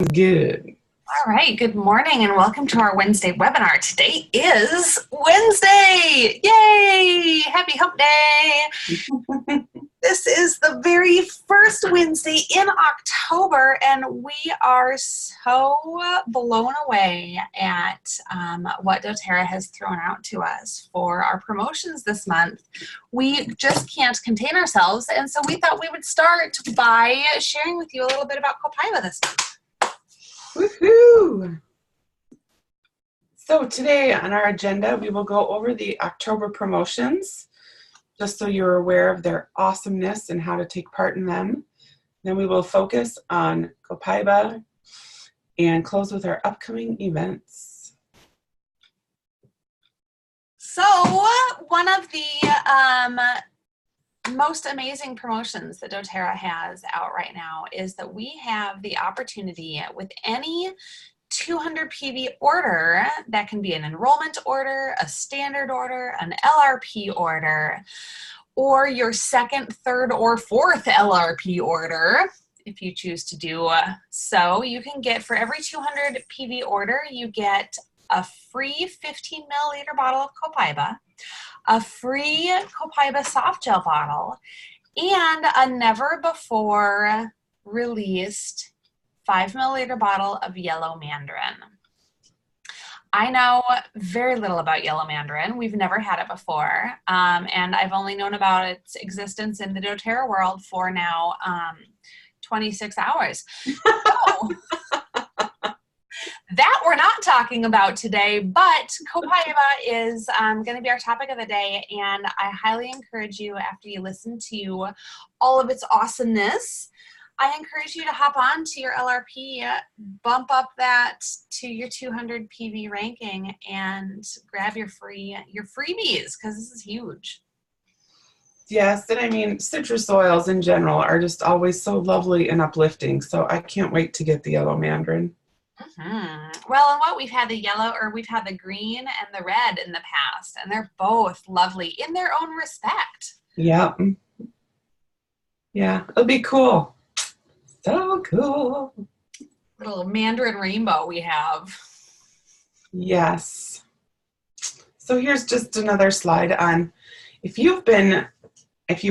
Good. All right, good morning and welcome to our Wednesday webinar. Today is Wednesday. Yay! Happy Hump Day. This is the very first Wednesday in October and we are so blown away at what doTERRA has thrown out to us for our promotions this month. We just can't contain ourselves, and so we thought we would start by sharing with you a little bit about Copaiba this month. Woohoo! So today on our agenda, we will go over the October promotions, just so you're aware of their awesomeness and how to take part in them. Then we will focus on Copaiba and close with our upcoming events. So one of the most amazing promotions that doTERRA has out right now is that we have the opportunity with any 200 PV order, that can be an enrollment order, a standard order, an LRP order, or your second, third, or fourth LRP order, if you choose to do so. You can get, for every 200 PV order, you get a free 15 milliliter bottle of Copaiba, a free Copaiba soft gel bottle, and a never before released 5 milliliter bottle of yellow mandarin. I know very little about yellow mandarin. We've never had it before, and I've only known about its existence in the doTERRA world for now 26 hours. So, that we're not talking about today, but Copaiba is going to be our topic of the day, and I highly encourage you, after you listen to all of its awesomeness, I encourage you to hop on to your LRP, bump up that to your 200 PV ranking, and grab your freebies, because this is huge. Yes, and I mean, citrus oils in general are just always so lovely and uplifting, so I can't wait to get the yellow mandarin. Well, and we've had the yellow, or we've had the green and the red in the past, and they're both lovely in their own respect. Yep. Yeah, it'll be cool. So cool. Little mandarin rainbow we have. Yes. So here's just another slide on, if you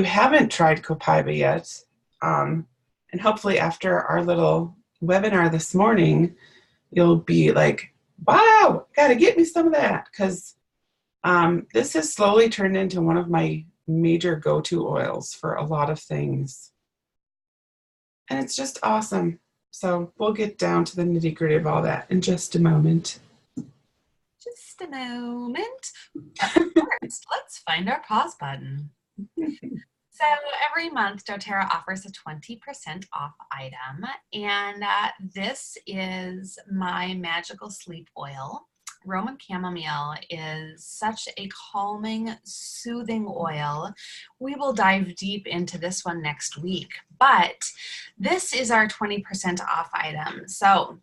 haven't tried Copaiba yet, and hopefully after our little webinar this morning, you'll be like, wow, gotta get me some of that, because this has slowly turned into one of my major go-to oils for a lot of things. And it's just awesome. So we'll get down to the nitty-gritty of all that in just a moment. Just a moment. First, let's find our pause button. So every month, doTERRA offers a 20% off item, and this is my magical sleep oil. Roman chamomile is such a calming, soothing oil. We will dive deep into this one next week, but this is our 20% off item. So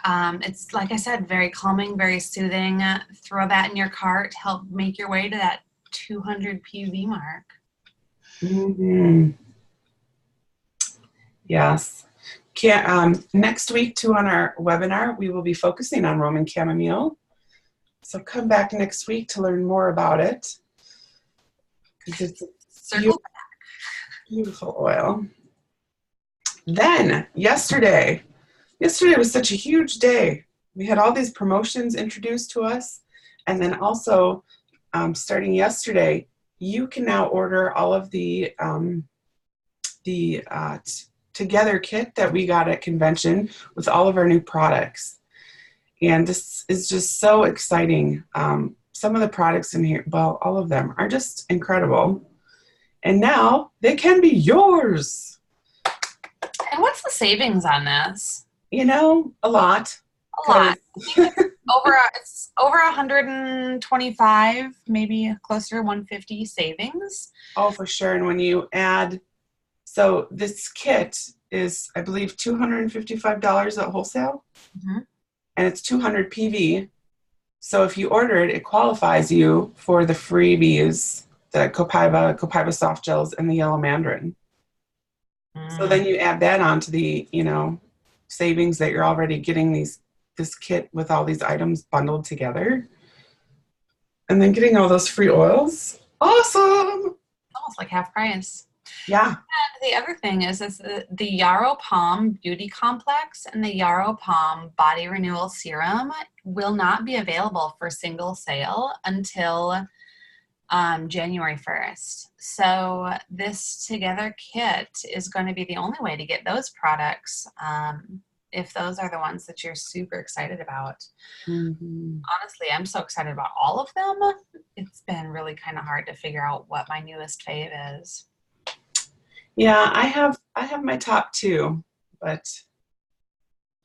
it's, like I said, very calming, very soothing. Throw that in your cart, help make your way to that 200 PV mark. Mm-hmm. Yes. Next week, too, on our webinar, we will be focusing on Roman chamomile. So come back next week to learn more about it, because it's a beautiful oil. Then yesterday was such a huge day. We had all these promotions introduced to us, and then also starting yesterday, you can now order all of the Together kit that we got at convention with all of our new products. And this is just so exciting. Some of the products in here, well, all of them are just incredible. And now they can be yours. And what's the savings on this? You know, a lot. A lot. It's over 125, maybe closer to 150 savings. Oh, for sure. And when you add, so this kit is, I believe, $255 at wholesale, and it's 200 PV. So if you order it, it qualifies you for the freebies, the Copaiba soft gels, and the yellow mandarin. So then you add that on to the, savings that you're already getting this kit with all these items bundled together. And then getting all those free oils. Awesome. Almost like half price. Yeah. And the other thing is the Yarrow Palm Beauty Complex and the Yarrow Palm Body Renewal Serum will not be available for single sale until January 1st. So this Together kit is going to be the only way to get those products if those are the ones that you're super excited about. Mm-hmm. Honestly, I'm so excited about all of them. It's been really kind of hard to figure out what my newest fave is. Yeah, I have my top two, but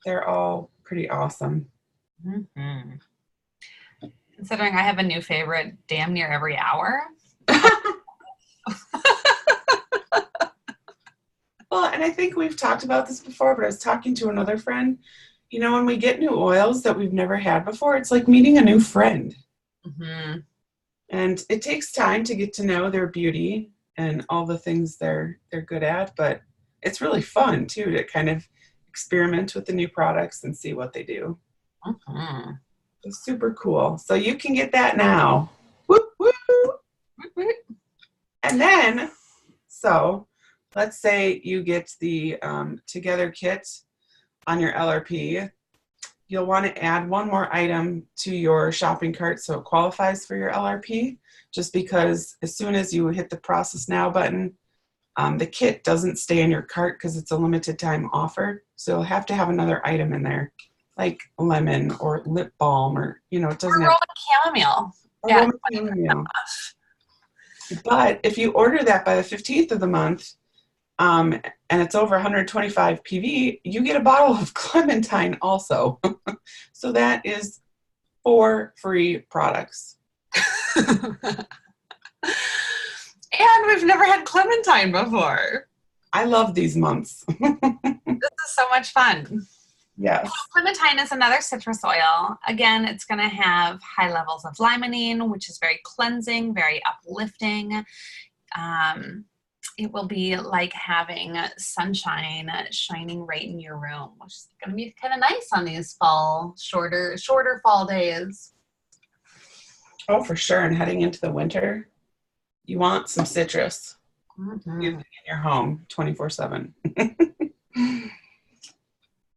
they're all pretty awesome. Mm-hmm. Considering I have a new favorite damn near every hour. Well, and I think we've talked about this before, but I was talking to another friend. You know, when we get new oils that we've never had before, it's like meeting a new friend. Mm-hmm. And it takes time to get to know their beauty and all the things they're good at, but it's really fun too to kind of experiment with the new products and see what they do. Mm-hmm. It's super cool. So you can get that now. Whoop, whoop. And then, so let's say you get the Together kit on your LRP. You'll want to add one more item to your shopping cart so it qualifies for your LRP, just because as soon as you hit the process now button, the kit doesn't stay in your cart because it's a limited time offer. So you'll have to have another item in there, like lemon or lip balm, or, you know, it doesn't have Roman chamomile. Roman chamomile. But if you order that by the 15th of the month, and it's over 125 PV, you get a bottle of Clementine also. So that is 4 free products. And we've never had Clementine before. I love these months. This is so much fun. Yes. Clementine is another citrus oil. Again, it's going to have high levels of limonene, which is very cleansing, very uplifting. It will be like having sunshine shining right in your room, which is going to be kind of nice on these fall, shorter fall days. Oh, for sure. And heading into the winter, you want some citrus in your home 24/7.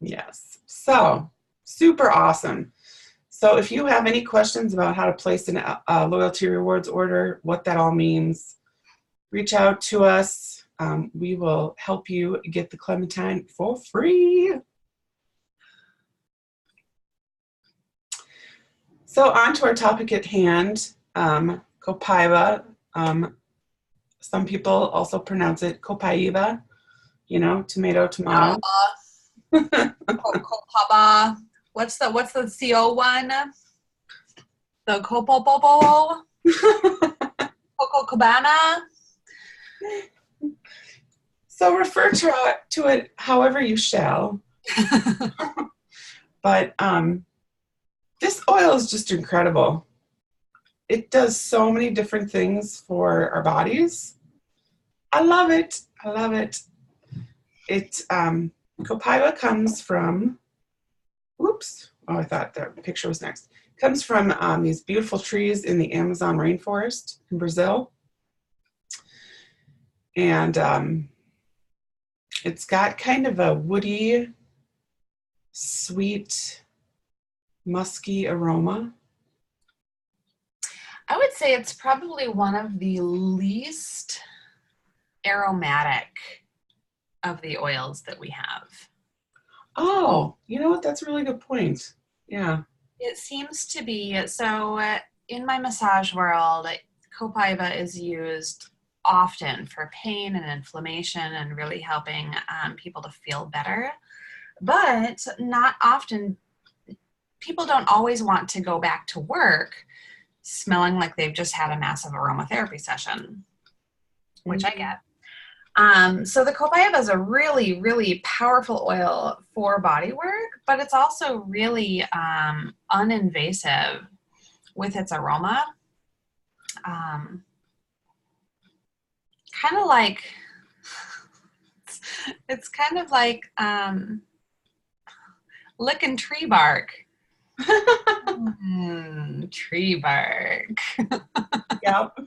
Yes. So super awesome. So if you have any questions about how to place a loyalty rewards order, what that all means, reach out to us. We will help you get the Clementine for free. So on to our topic at hand, Copaiba. Some people also pronounce it Copaiba, you know, tomato. Copaiba. What's the CO one? The Copopopo? Copacabana? So refer to it however you shall. But this oil is just incredible. It does so many different things for our bodies. I love it. I love it. Copaiba comes from, oops, oh, I thought the picture was next. Comes from these beautiful trees in the Amazon rainforest in Brazil. And it's got kind of a woody, sweet, musky aroma. I would say it's probably one of the least aromatic of the oils that we have. Oh, you know what? That's a really good point. Yeah. It seems to be. So in my massage world, Copaiba is used often for pain and inflammation and really helping people to feel better. But not often, people don't always want to go back to work smelling like they've just had a massive aromatherapy session, which I get. So the Copaiba is a really, really powerful oil for body work, but it's also really uninvasive with its aroma. Kind of like, it's kind of like, Licking tree bark. Tree bark. Yep.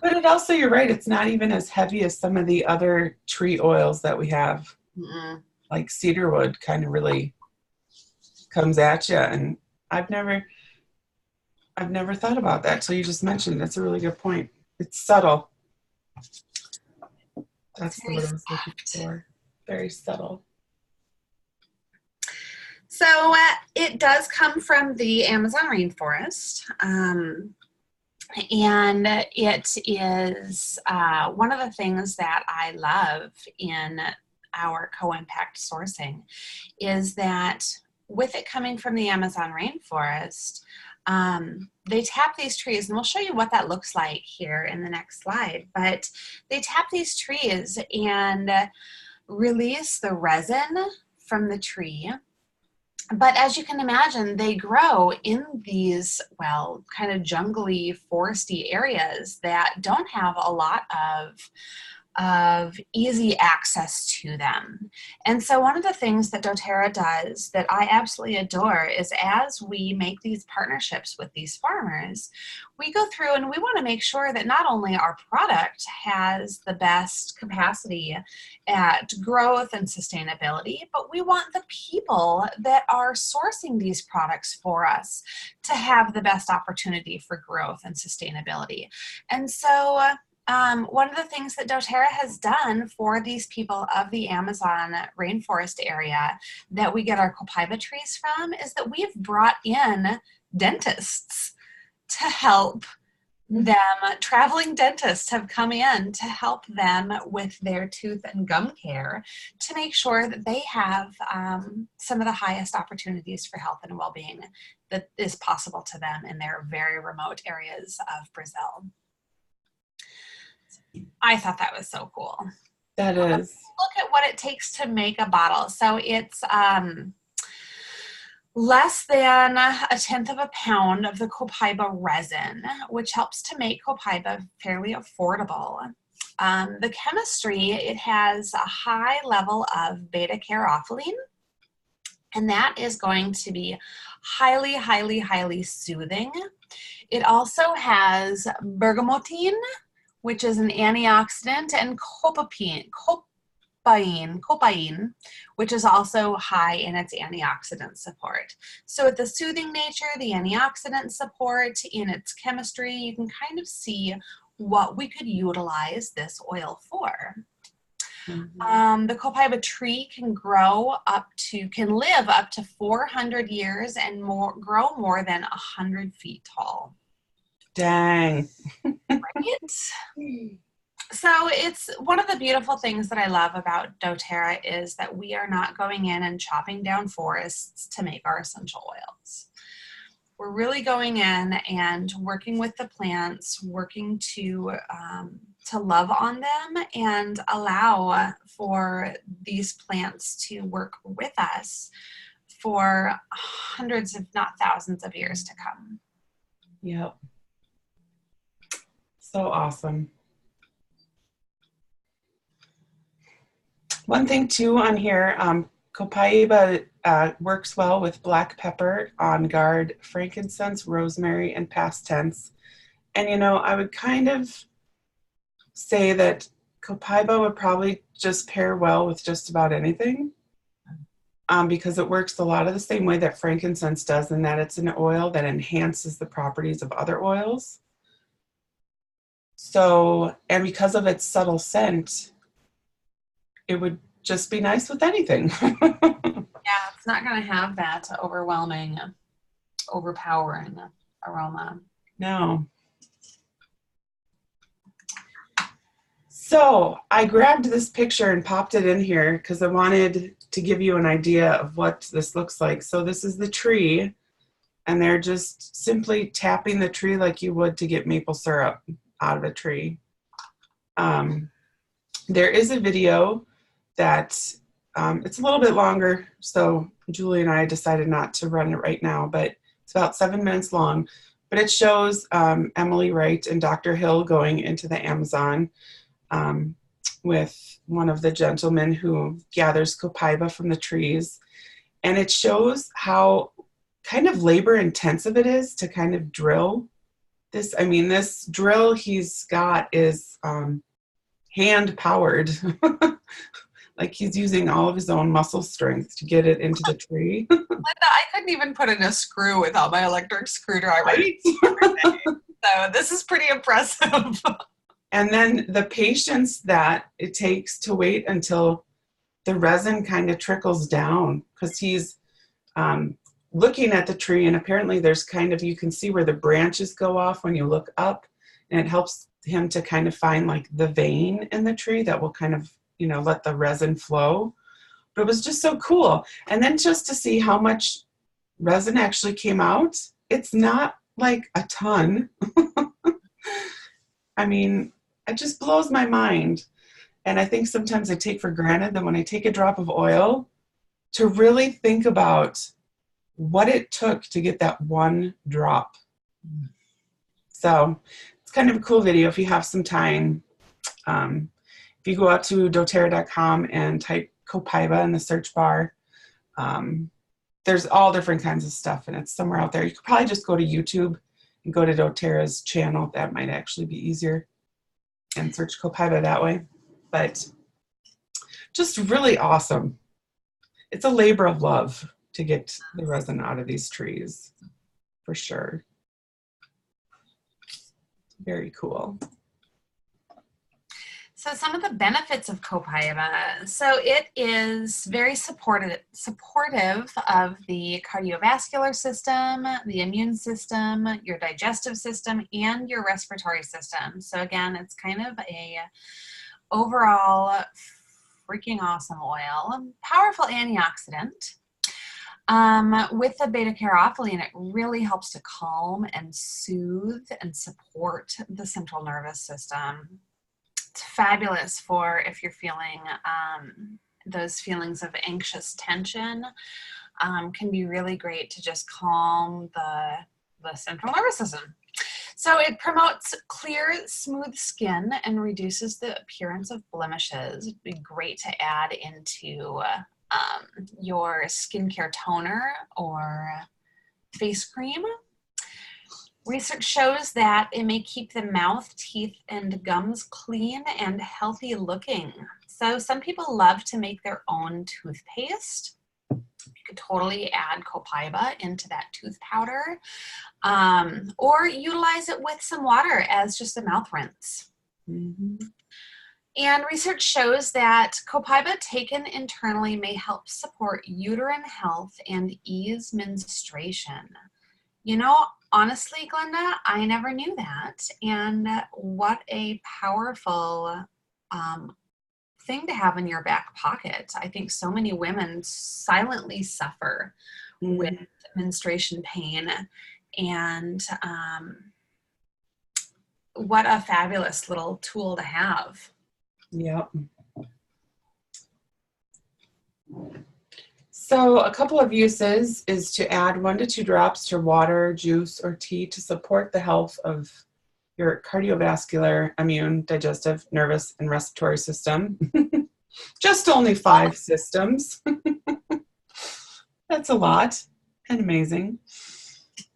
But it also, you're right, it's not even as heavy as some of the other tree oils that we have. Mm-mm. Like cedarwood kind of really comes at you. And I've never thought about that till you just mentioned. That's a really good point. It's subtle. That's the word I was looking for. Very subtle. So it does come from the Amazon rainforest. And it is one of the things that I love in our co-impact sourcing is that with it coming from the Amazon rainforest, they tap these trees, and we'll show you what that looks like here in the next slide, but they tap these trees and release the resin from the tree. But as you can imagine, they grow in these, well, kind of jungly, foresty areas that don't have a lot of easy access to them. And so one of the things that doTERRA does that I absolutely adore is as we make these partnerships with these farmers, we go through and we want to make sure that not only our product has the best capacity at growth and sustainability, but we want the people that are sourcing these products for us to have the best opportunity for growth and sustainability. And so one of the things that doTERRA has done for these people of the Amazon rainforest area that we get our Copaiba trees from is that we've brought in dentists to help them. Traveling dentists have come in to help them with their tooth and gum care to make sure that they have some of the highest opportunities for health and well-being that is possible to them in their very remote areas of Brazil. I thought that was so cool. That is. Look at what it takes to make a bottle. So it's less than 1/10 of a pound of the Copaiba resin, which helps to make Copaiba fairly affordable. The chemistry, it has a high level of beta-caryophyllene, and that is going to be highly, highly, highly soothing. It also has bergamotine, which is an antioxidant, and copain, which is also high in its antioxidant support. So with the soothing nature, the antioxidant support, in its chemistry, you can kind of see what we could utilize this oil for. Mm-hmm. The Copaiba tree can live up to 400 years and grow more than 100 feet tall. Dang. Right? So it's one of the beautiful things that I love about doTERRA is that we are not going in and chopping down forests to make our essential oils. We're really going in and working with the plants, working to love on them and allow for these plants to work with us for hundreds, if not thousands of years to come. Yep. So awesome. One thing too on here, Copaiba works well with black pepper, on guard, frankincense, rosemary, and past tense. And you know, I would kind of say that Copaiba would probably just pair well with just about anything, because it works a lot of the same way that frankincense does, in that it's an oil that enhances the properties of other oils. So, and because of its subtle scent, it would just be nice with anything. Yeah, it's not going to have that overwhelming, overpowering aroma. No. So I grabbed this picture and popped it in here because I wanted to give you an idea of what this looks like. So this is the tree, and they're just simply tapping the tree like you would to get maple syrup out of a tree. There is a video that it's a little bit longer, so Julie and I decided not to run it right now, but it's about 7 minutes long. But it shows Emily Wright and Dr. Hill going into the Amazon with one of the gentlemen who gathers Copaiba from the trees. And it shows how kind of labor intensive it is to kind of drill this. I mean, this drill he's got is hand powered. Like he's using all of his own muscle strength to get it into the tree. Linda, I couldn't even put in a screw without my electric screwdriver. Right? So this is pretty impressive. And then the patience that it takes to wait until the resin kind of trickles down, because he's looking at the tree, and apparently there's kind of, you can see where the branches go off when you look up, and it helps him to kind of find like the vein in the tree that will kind of, you know, let the resin flow. But it was just so cool. And then just to see how much resin actually came out, it's not like a ton. I mean, it just blows my mind. And I think sometimes I take for granted that when I take a drop of oil, to really think about what it took to get that one drop. So it's kind of a cool video if you have some time. If you go out to doTERRA.com and type Copaiba in the search bar, there's all different kinds of stuff, and it's somewhere out there. You could probably just go to YouTube and go to doTERRA's channel. That might actually be easier, and search Copaiba that way. But just really awesome. It's a labor of love to get the resin out of these trees, for sure. Very cool. So some of the benefits of Copaiba. So it is very supportive of the cardiovascular system, the immune system, your digestive system, and your respiratory system. So again, it's kind of a overall freaking awesome oil, powerful antioxidant. With the beta-caryophyllene, it really helps to calm and soothe and support the central nervous system. It's fabulous for if you're feeling those feelings of anxious tension. Can be really great to just calm the central nervous system. So it promotes clear, smooth skin and reduces the appearance of blemishes. It'd be great to add into your skincare toner or face cream. Research shows that it may keep the mouth, teeth, and gums clean and healthy looking. So some people love to make their own toothpaste. You could totally add Copaiba into that tooth powder, or utilize it with some water as just a mouth rinse. Mm-hmm. And research shows that Copaiba taken internally may help support uterine health and ease menstruation. You know, honestly, Glenda, I never knew that. And what a powerful thing to have in your back pocket. I think so many women silently suffer with menstruation pain. And what a fabulous little tool to have. Yep. So a couple of uses is to add 1 to 2 drops to water, juice, or tea to support the health of your cardiovascular, immune, digestive, nervous, and respiratory system. Just only 5 systems. That's a lot and amazing.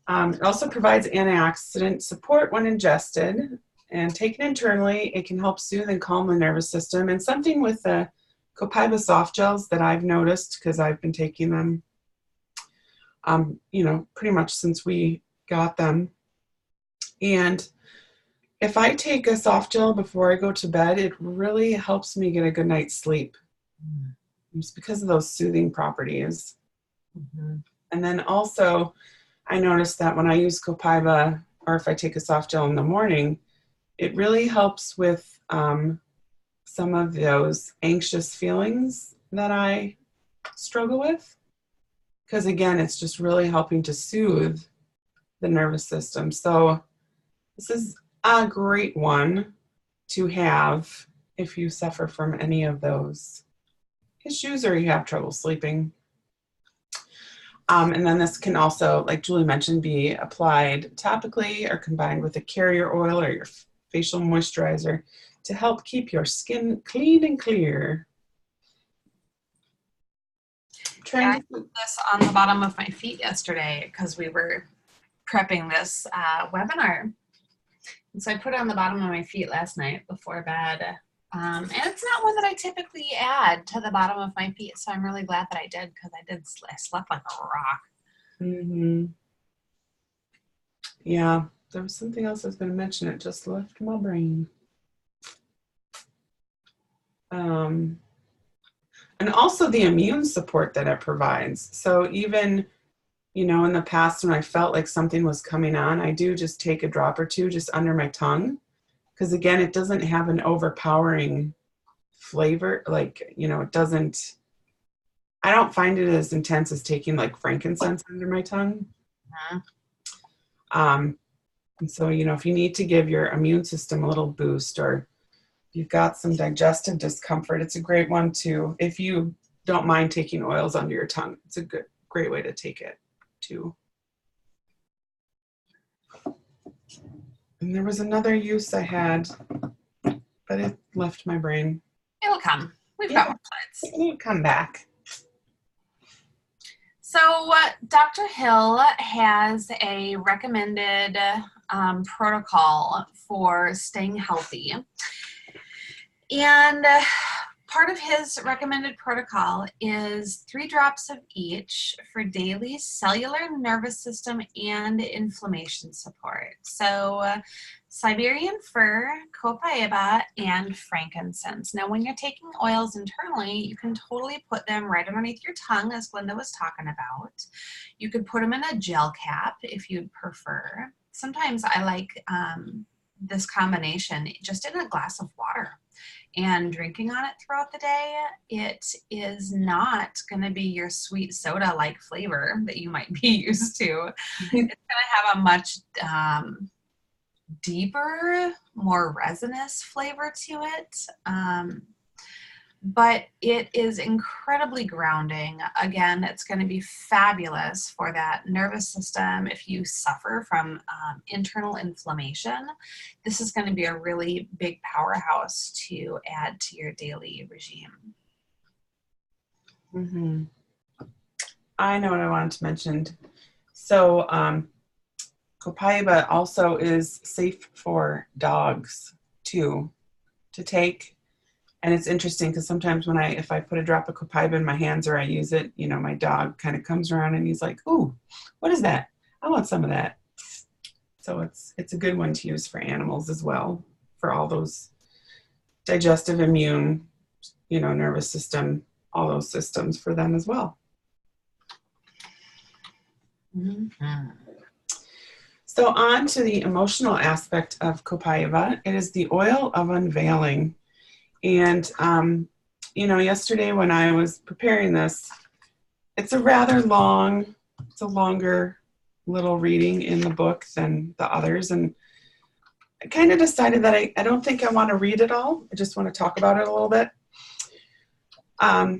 It also provides antioxidant support when ingested, and taken internally, it can help soothe and calm the nervous system. And something with the Copaiba soft gels that I've noticed, because I've been taking them, you know, pretty much since we got them. And if I take a soft gel before I go to bed, it really helps me get a good night's sleep. It's because of those soothing properties. Mm-hmm. And then also, I noticed that when I use Copaiba, or if I take a soft gel in the morning, it really helps with some of those anxious feelings that I struggle with. Because again, it's just really helping to soothe the nervous system. So this is a great one to have if you suffer from any of those issues or you have trouble sleeping. And then this can also, like Julie mentioned, be applied topically or combined with a carrier oil or your facial moisturizer to help keep your skin clean and clear. I'm trying I put this on the bottom of my feet yesterday because we were prepping this webinar. And so I put it on the bottom of my feet last night before bed. And it's not one that I typically add to the bottom of my feet. So I'm really glad that I did because I slept like a rock. Mm-hmm. Yeah, there was something else I was going to mention. It just left my brain. And also the immune support that it provides. So even, you know, in the past when I felt like something was coming on, I do just take a drop or two just under my tongue. Because again, it doesn't have an overpowering flavor. Like, you know, I don't find it as intense as taking like frankincense under my tongue. Mm-hmm. And so, you know, if you need to give your immune system a little boost, or you've got some digestive discomfort, it's a great one too. If you don't mind taking oils under your tongue, it's a great way to take it too. And there was another use I had, but it left my brain. It'll come. We've got more slides. It'll come back. So Dr. Hill has a recommended protocol for staying healthy. And part of his recommended protocol is 3 drops of each for daily cellular nervous system and inflammation support. So Siberian fir, Copaiba, and frankincense. Now, when you're taking oils internally, you can totally put them right underneath your tongue, as Glenda was talking about. You could put them in a gel cap if you'd prefer. Sometimes I like this combination just in a glass of water and drinking on it throughout the day. It is not going to be your sweet soda like flavor that you might be used to. It's going to have a much deeper, more resinous flavor to it. But it is incredibly grounding. Again, it's going to be fabulous for that nervous system. If you suffer from internal inflammation, this is going to be a really big powerhouse to add to your daily regime. Mm-hmm. I know what I wanted to mention. So Copaiba also is safe for dogs too to take. And it's interesting because sometimes if I put a drop of Copaiba in my hands or I use it, you know, my dog kind of comes around and he's like, "Ooh, what is that? I want some of that." So it's a good one to use for animals as well, for all those digestive, immune, you know, nervous system, all those systems for them as well. Mm-hmm. So on to the emotional aspect of Copaiba. It is the oil of unveiling. And, you know, yesterday when I was preparing this, it's a longer little reading in the book than the others. And I kind of decided that I don't think I want to read it all. I just want to talk about it a little bit.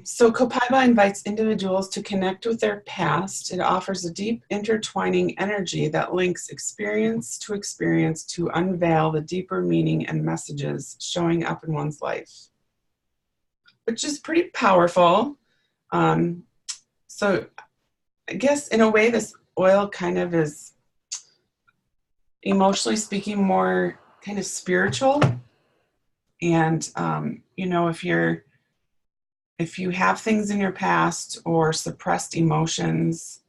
So Copaiba invites individuals to connect with their past. It offers a deep intertwining energy that links experience to unveil the deeper meaning and messages showing up in one's life, which is pretty powerful. So I guess in a way this oil kind of is, emotionally speaking, more kind of spiritual. And, you know, if you have things in your past or suppressed emotions,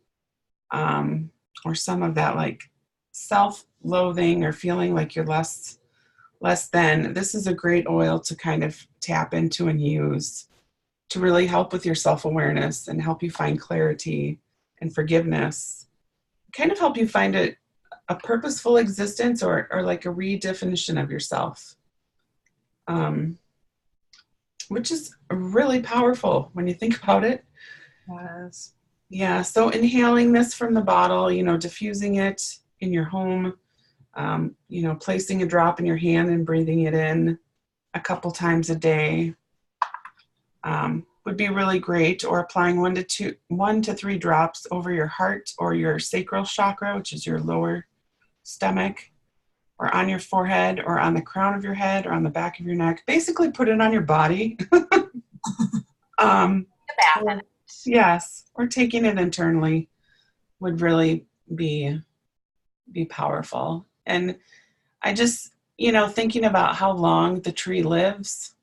or some of that like self-loathing or feeling like you're less than, this is a great oil to kind of tap into and use to really help with your self-awareness and help you find clarity and forgiveness, kind of help you find a purposeful existence or like a redefinition of yourself. Which is really powerful when you think about it. Yes. Yeah, so inhaling this from the bottle, you know, diffusing it in your home, you know, placing a drop in your hand and breathing it in a couple times a day would be really great, or applying 1 to 3 drops over your heart or your sacral chakra, which is your lower stomach, or on your forehead, or on the crown of your head, or on the back of your neck. Basically, put it on your body. Yes, or taking it internally would really be powerful. And I just, thinking about how long the tree lives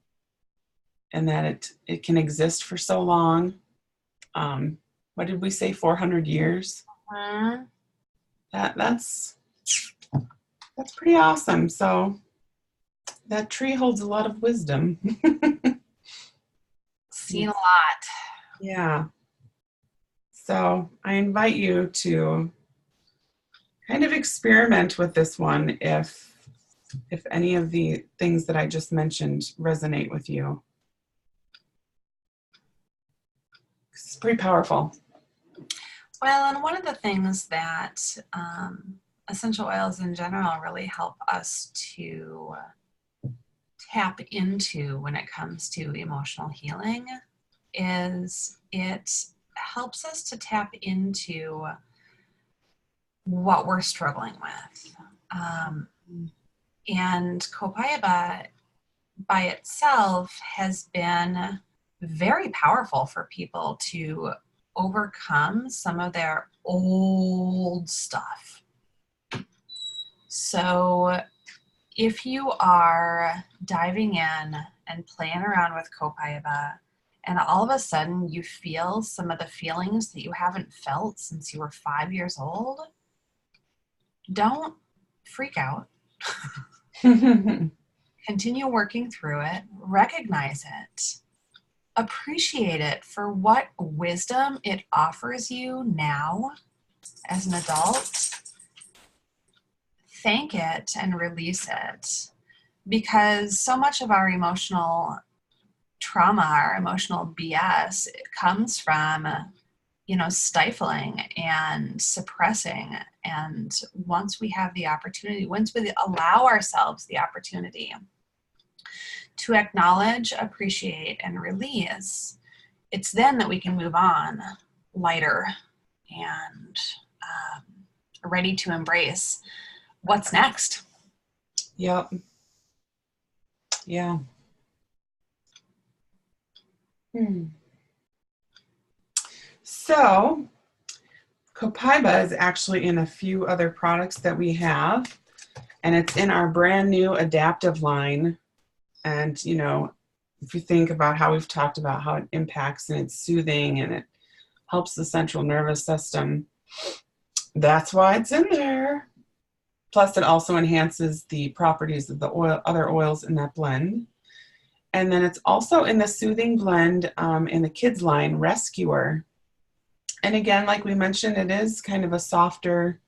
and that it can exist for so long. What did we say, 400 years? Mhm. That's pretty awesome. So that tree holds a lot of wisdom. Seen a lot. Yeah. So I invite you to kind of experiment with this one if any of the things that I just mentioned resonate with you. It's pretty powerful. Well, and one of the things that essential oils in general really help us to tap into when it comes to emotional healing is it helps us to tap into what we're struggling with. And Copaiba by itself has been very powerful for people to overcome some of their old stuff. So if you are diving in and playing around with Copaiba, and all of a sudden you feel some of the feelings that you haven't felt since you were 5 years old, don't freak out. Continue working through it, recognize it, appreciate it for what wisdom it offers you now as an adult. Thank it and release it, because so much of our emotional trauma, our emotional BS, it comes from stifling and suppressing. And once we have the opportunity, once we allow ourselves the opportunity to acknowledge, appreciate, and release, it's then that we can move on lighter and ready to embrace what's next. Yep. Yeah. So Copaiba is actually in a few other products that we have, and it's in our brand new adaptive line. And, if you think about how we've talked about how it impacts and it's soothing and it helps the central nervous system, that's why it's in there. Plus, it also enhances the properties of the other oils in that blend. And then it's also in the soothing blend in the kids line, Rescuer. And again, like we mentioned, it is kind of a softer,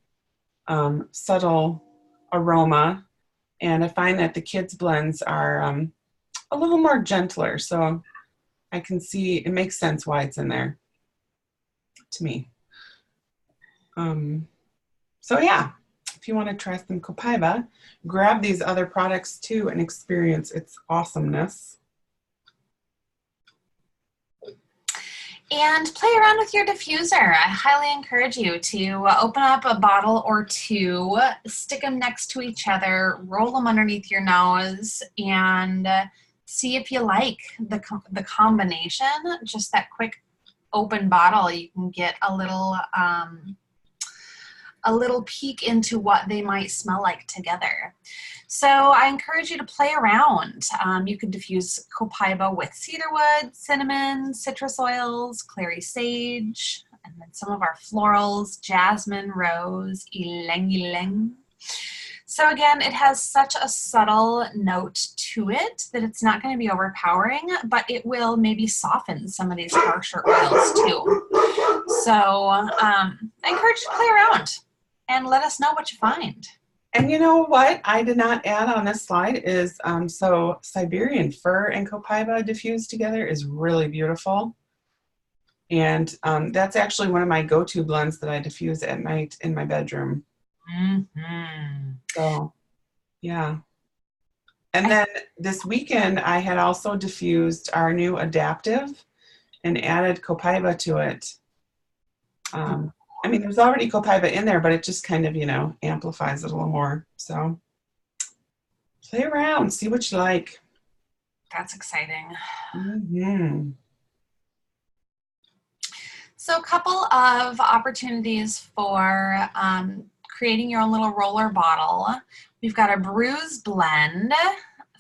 subtle aroma. And I find that the kids blends are a little more gentler. So I can see it makes sense why it's in there to me. So yeah, if you want to try some Copaiba, grab these other products too and experience its awesomeness. And play around with your diffuser. I highly encourage you to open up a bottle or two, stick them next to each other, roll them underneath your nose, and see if you like the combination. Just that quick open bottle, you can get a little peek into what they might smell like together. So I encourage you to play around. You could diffuse Copaiba with cedarwood, cinnamon, citrus oils, clary sage, and then some of our florals, jasmine, rose, ylang ylang. So again, it has such a subtle note to it that it's not going to be overpowering, but it will maybe soften some of these harsher oils too. So I encourage you to play around and let us know what you find. And you know what I did not add on this slide is, so Siberian fir and Copaiba diffused together is really beautiful. And that's actually one of my go-to blends that I diffuse at night in my bedroom. Mm-hmm. So, yeah. And then this weekend, I had also diffused our new adaptive and added Copaiba to it. I mean, there's already Copaiba in there, but it just kind of, amplifies it a little more. So play around, see what you like. That's exciting. Mm-hmm. So a couple of opportunities for creating your own little roller bottle. We've got a bruise blend,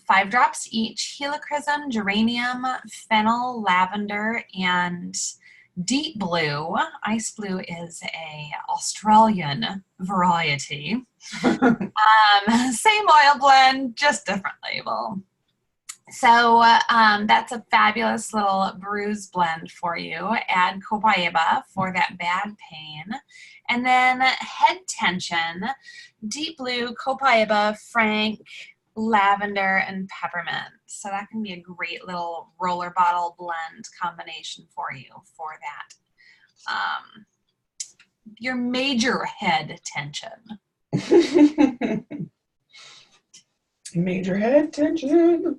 5 drops each, helichrysum, geranium, fennel, lavender, and deep blue. Ice blue is a Australian variety. Same oil blend, just different label. So that's a fabulous little bruise blend for you. Add Copaiba for that bad pain. And then head tension, deep blue, Copaiba, frank, lavender, and peppermint. So that can be a great little roller bottle blend combination for you for that. Your major head tension. Major head tension.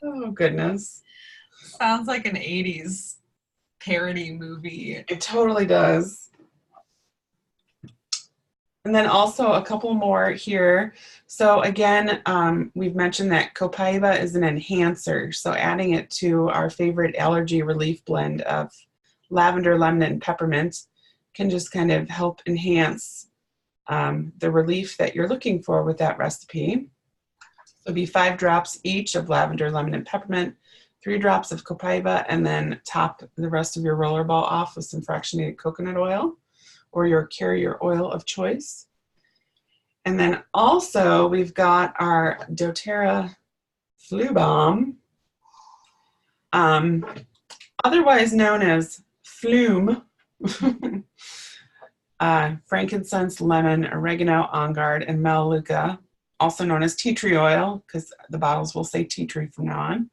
Oh, goodness. Sounds like an 80s parody movie. It totally does. And then also a couple more here. So again, we've mentioned that Copaiba is an enhancer. So adding it to our favorite allergy relief blend of lavender, lemon, and peppermint can just kind of help enhance the relief that you're looking for with that recipe. So it'll be 5 drops each of lavender, lemon, and peppermint, 3 drops of Copaiba, and then top the rest of your roller ball off with some fractionated coconut oil or your carrier oil of choice. And then also we've got our doTERRA Flu Balm, otherwise known as Flume. Frankincense, lemon, oregano, on guard, and melaleuca, also known as tea tree oil, because the bottles will say tea tree from now on.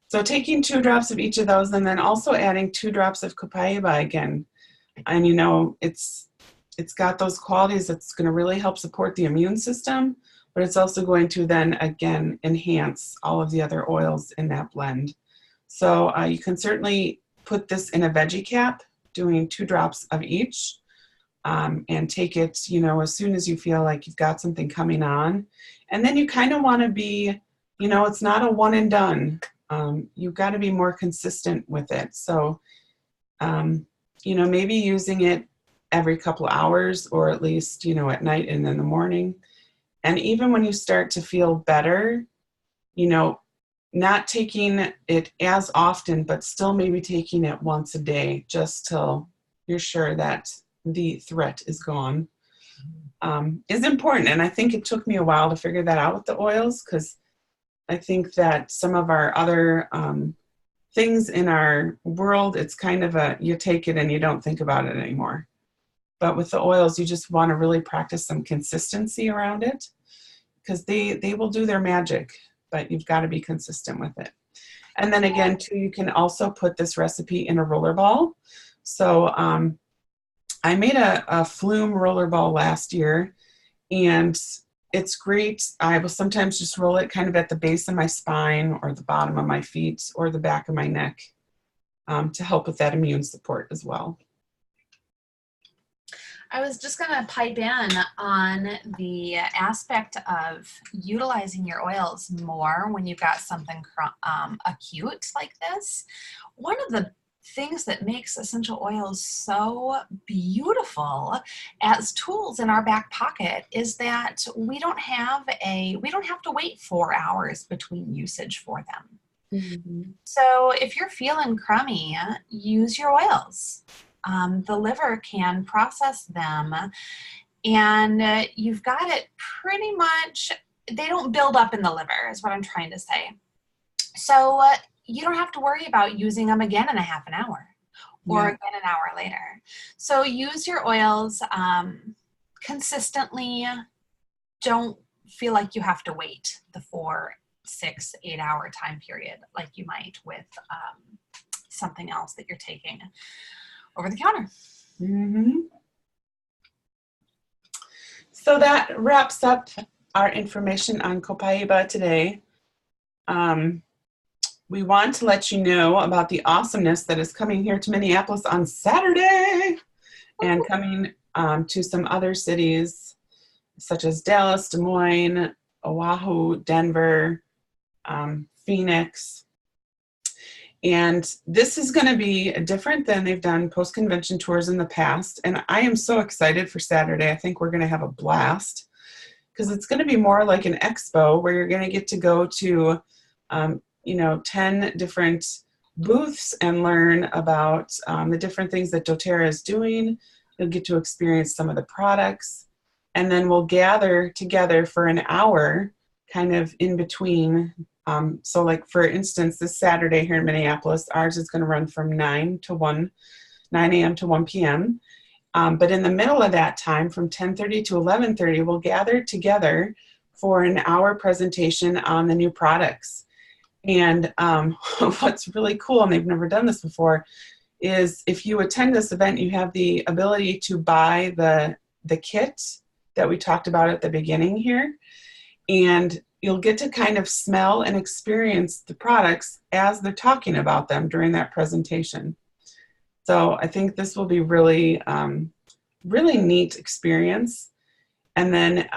So taking 2 drops of each of those, and then also adding 2 drops of Copaiba again. And you know, it's got those qualities that's going to really help support the immune system, but it's also going to then again enhance all of the other oils in that blend. So you can certainly put this in a veggie cap, doing 2 drops of each. And take it, you know, as soon as you feel like you've got something coming on. And then you kind of want to be, you know, it's not a one and done. You've got to be more consistent with it. So, you know, maybe using it every couple hours, or at least, you know, at night and in the morning. And even when you start to feel better, you know, not taking it as often, but still maybe taking it once a day, just till you're sure that the threat is gone, is important. And I think it took me a while to figure that out with the oils, because I think that some of our other things in our world, it's kind of you take it and you don't think about it anymore. But with the oils, you just want to really practice some consistency around it, because they will do their magic, but you've got to be consistent with it. And then again, too, you can also put this recipe in a roller ball. So I made a Flume roller ball last year, and it's great. I will sometimes just roll it kind of at the base of my spine or the bottom of my feet or the back of my neck to help with that immune support as well. I was just going to pipe in on the aspect of utilizing your oils more when you've got something acute like this. One of the things that makes essential oils so beautiful as tools in our back pocket is that we don't have to wait 4 hours between usage for them. Mm-hmm. So if you're feeling crummy, use your oils. The liver can process them, and you've got it pretty much, they don't build up in the liver is what I'm trying to say. So you don't have to worry about using them again in a half an hour or again an hour later. So use your oils consistently. Don't feel like you have to wait the 4, 6, 8 hour time period like you might with something else that you're taking over the counter. Mm-hmm. So that wraps up our information on Copaiba today. We want to let you know about the awesomeness that is coming here to Minneapolis on Saturday, and coming to some other cities such as Dallas, Des Moines, Oahu, Denver, Phoenix. And this is going to be different than they've done post-convention tours in the past. And I am so excited for Saturday. I think we're going to have a blast because it's going to be more like an expo where you're going to get to go to, 10 different booths and learn about the different things that doTERRA is doing. You'll get to experience some of the products. And then we'll gather together for an hour kind of in between. So like for instance, this Saturday here in Minneapolis, ours is going to run from 9 a.m. to 1 p.m. But in the middle of that time, from 10:30 to 11:30, we'll gather together for an hour presentation on the new products. And what's really cool, and they've never done this before, is if you attend this event, you have the ability to buy the kit that we talked about at the beginning here. And you'll get to kind of smell and experience the products as they're talking about them during that presentation. So I think this will be really, really neat experience. And then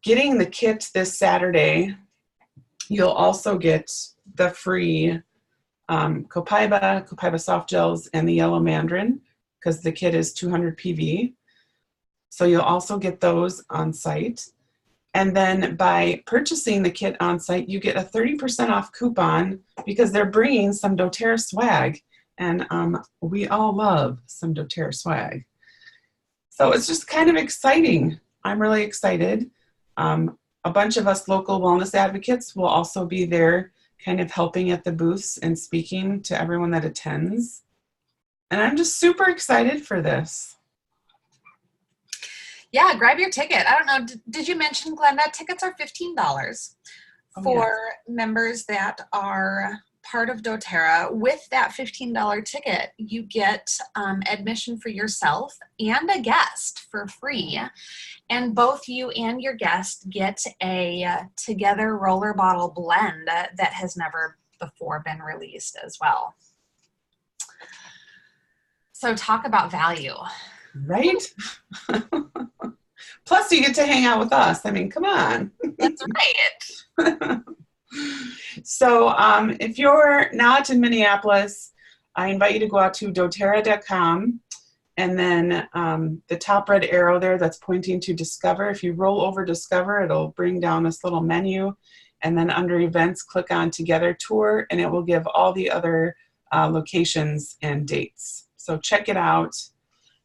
getting the kit this Saturday, you'll also get the free Copaiba soft gels, and the yellow mandarin, because the kit is 200 PV. So you'll also get those on site. And then by purchasing the kit on site, you get a 30% off coupon because they're bringing some doTERRA swag. And we all love some doTERRA swag. So it's just kind of exciting. I'm really excited. A bunch of us local wellness advocates will also be there kind of helping at the booths and speaking to everyone that attends. And I'm just super excited for this. Yeah, grab your ticket. I don't know, did you mention, Glenda, tickets are $15 for members that are part of doTERRA. With that $15 ticket, you get admission for yourself and a guest for free. And both you and your guest get a Together roller bottle blend that has never before been released as well. So talk about value. Right? Plus you get to hang out with us. I mean, come on. That's right. So if you're not in Minneapolis, I invite you to go out to doterra.com, and then the top red arrow there that's pointing to Discover. If you roll over Discover, it'll bring down this little menu, and then under events, click on Together Tour, and it will give all the other locations and dates. So check it out.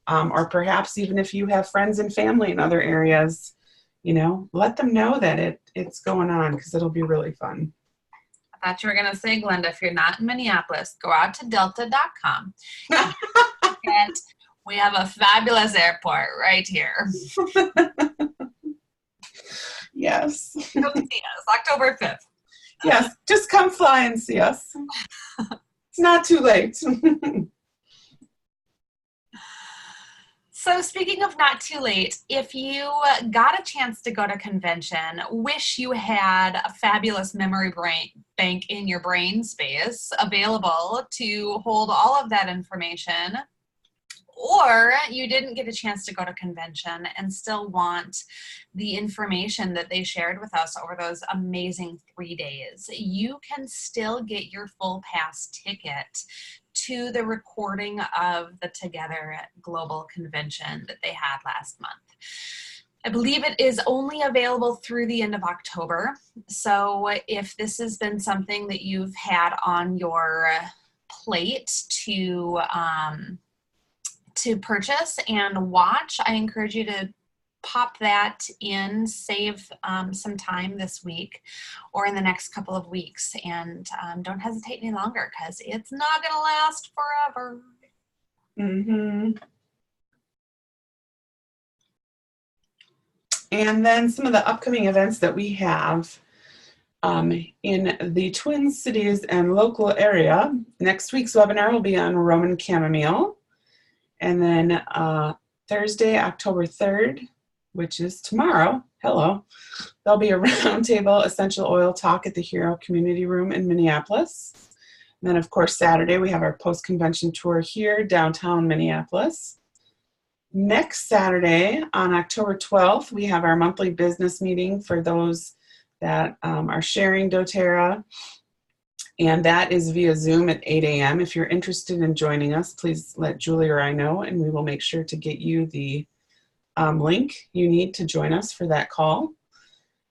Or perhaps even if you have friends and family in other areas, let them know that it's going on, because it'll be really fun. I thought you were going to say, Glenda, if you're not in Minneapolis, go out to delta.com. And we have a fabulous airport right here. Yes. Come see us, October 5th. Yes, just come fly and see us. It's not too late. So speaking of not too late, if you got a chance to go to convention, wish you had a fabulous memory bank in your brain space available to hold all of that information, or you didn't get a chance to go to convention and still want the information that they shared with us over those amazing 3 days, you can still get your full pass ticket to the recording of the Together Global Convention that they had last month. I believe it is only available through the end of October. So if this has been something that you've had on your plate to purchase and watch, I encourage you to pop that in, save some time this week or in the next couple of weeks, and don't hesitate any longer, because it's not going to last forever. Mm-hmm. And then some of the upcoming events that we have in the Twin Cities and local area. Next week's webinar will be on Roman chamomile. And then Thursday, October 3rd, which is tomorrow, there'll be a roundtable essential oil talk at the Hero Community Room in Minneapolis. And then, of course, Saturday, we have our post-convention tour here, downtown Minneapolis. Next Saturday, on October 12th, we have our monthly business meeting for those that are sharing doTERRA. And that is via Zoom at 8 a.m. If you're interested in joining us, please let Julie or I know, and we will make sure to get you the link you need to join us for that call.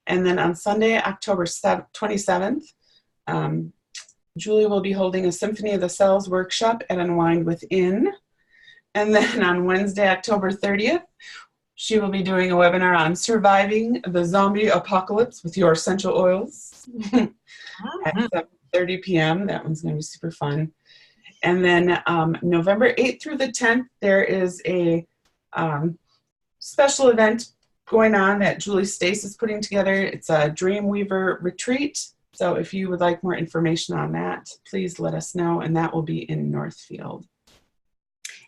And then on Sunday, October 27th, Julie will be holding a Symphony of the Cells workshop at Unwind Within. And then on Wednesday, October 30th, she will be doing a webinar on surviving the zombie apocalypse with your essential oils at 7:30 p.m. That one's going to be super fun. And then November 8th through the 10th, there is a special event going on that Julie Stace is putting together. It's a Dreamweaver retreat. So if you would like more information on that, please let us know. And that will be in Northfield.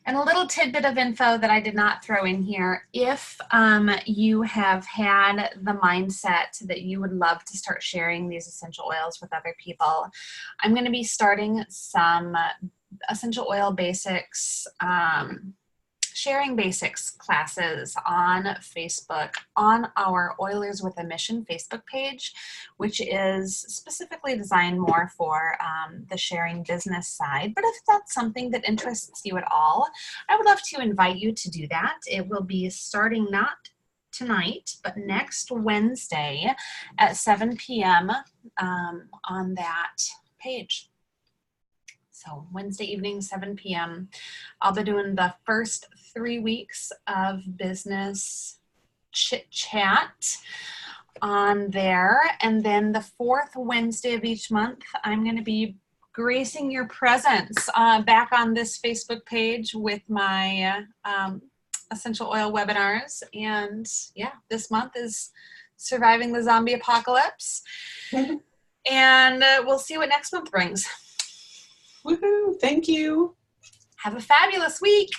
And a little tidbit of info that I did not throw in here. If you have had the mindset that you would love to start sharing these essential oils with other people, I'm going to be starting some essential oil basics, sharing basics classes on Facebook on our Oilers with a Mission Facebook page, which is specifically designed more for the sharing business side. But if that's something that interests you at all, I would love to invite you to do that. It will be starting not tonight, but next Wednesday at 7 p.m. On that page. So Wednesday evening, 7 p.m. I'll be doing the first 3 weeks of business chit chat on there. And then the fourth Wednesday of each month, I'm going to be gracing your presence back on this Facebook page with my essential oil webinars. And yeah, this month is surviving the zombie apocalypse. And we'll see what next month brings. Woohoo! Thank you. Have a fabulous week.